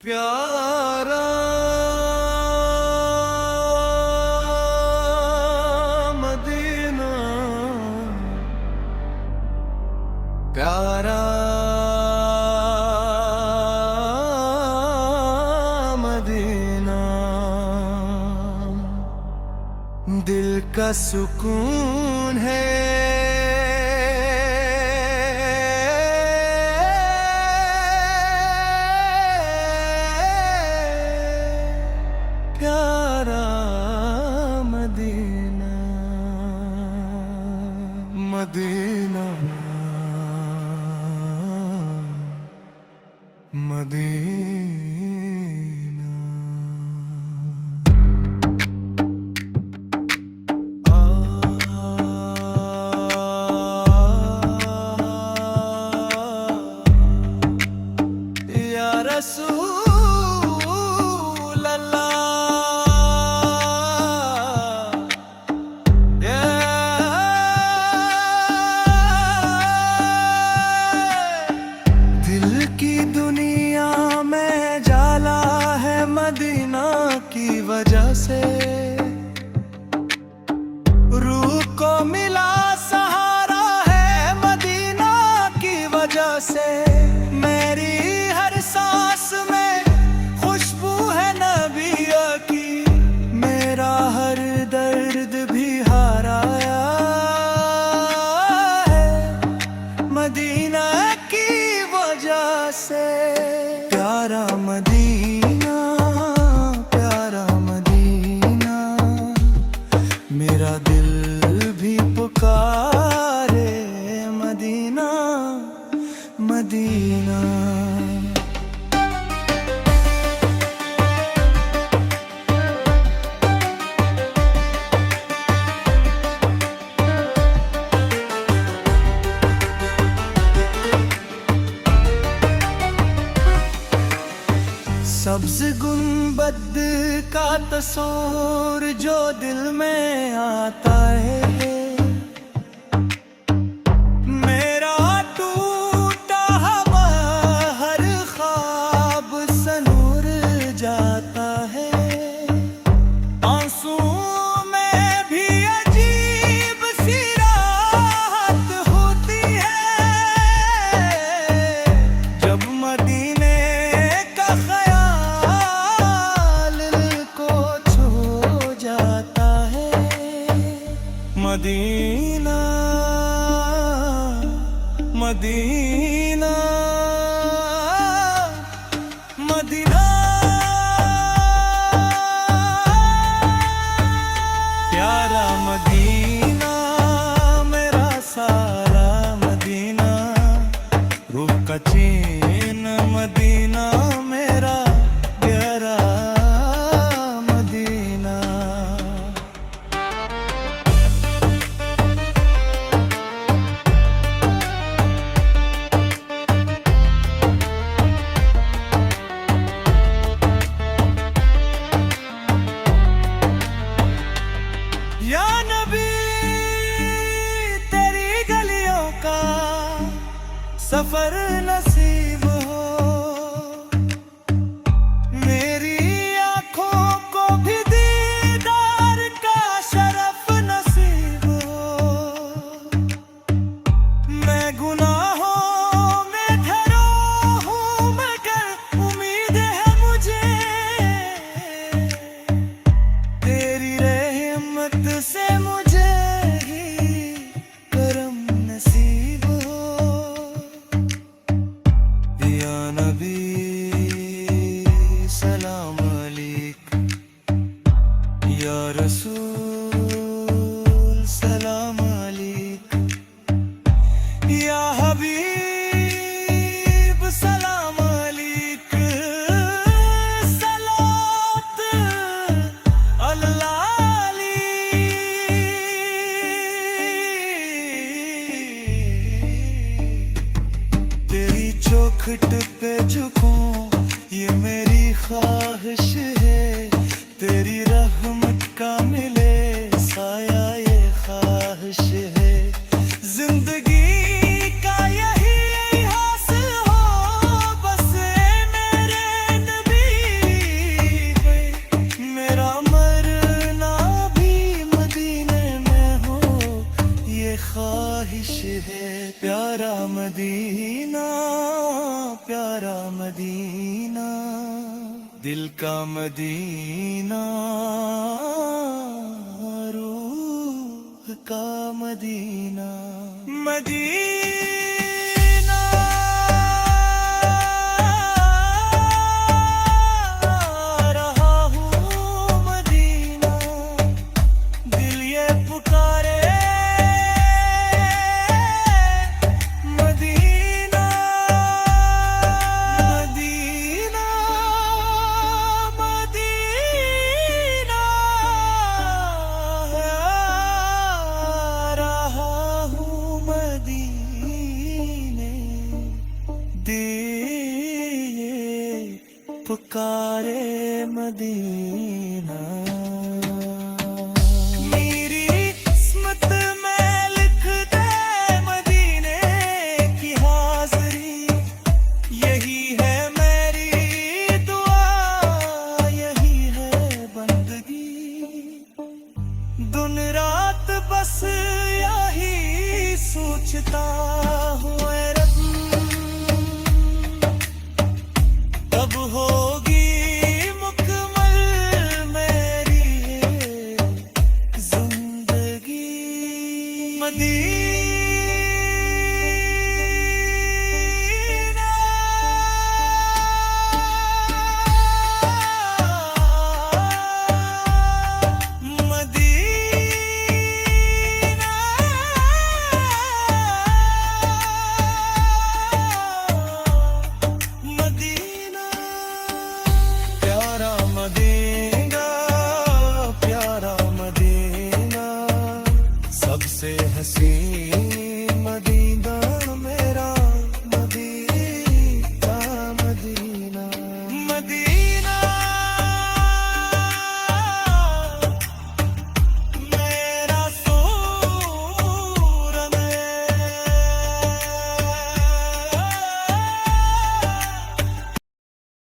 प्यारा मदीना, प्यारा मदीना, दिल का सुकून है। प्यारा मदीना, मदीना, मदीना। या रसूल अल्लाह, दिल की दुनिया में जाला है मदीना की वजह से। रूह को मिला सहारा है मदीना की वजह से। मेरी हर सांस में खुशबू है नबिया की, मेरा हर दर्द भी हराया है मदीना की वजह से। प्यारा मदीना, प्यारा मदीना, मेरा दिल भी पुकारे मदीना, मदीना। सब्ज गुंबद का तस्वीर जो दिल में आता है, मेरा टूटा हुआ हर ख्वाब सनूर जाता है। आंसू में भी अजीब सी राहत होती है जब मदीने का मदीना, मदीना, मदीना। प्यारा मदीना, मेरा सारा मदीना, रूह का चैन मदीना, मेरा प्यारा मदीना। या नबी, तेरी गलियों का सफर नसीब हो, मेरी आंखों को भी दीदार का शरफ नसीब हो। मैं गुनाहों में धरा हूँ मगर उम्मीद है मुझे तेरी रहमत से, मुझे ही करम नसीब हो। या नबी सलाम अलैक, या रसूल सलाम अलैक, या हबीब सलाम अलैक। सलात अल्लाह तेरी चौखट पे झुकूं ये मेरी ख्वाहिश है, तेरी रहमत का मिले साया ये ख्वाहिश है। जिंदगी का यही हासिल हो बस मेरे नबी मदीना, दिल का मदीना, रूह का मदीना, मदीना रहा हूँ मदीना, दिल ये पुकारे मदीना, मदीना, मदीना रहा हूँ मदीने, दिए पुकारे मदीना। मेरी किस्मत में लिख दे मदीने की हाज़री, यही है मेरी दुआ, यही है बंदगी, दिन रात बस यही सोचता हूँ ऐ रब, कब होगी मुकम्मल मेरी ये जिंदगी, मदीना, मदीना, मदीना, प्यारा मदीना, प्यारा मदीना, सबसे हसीन मदीना मेरा, मदीना, मदीना, मदीना।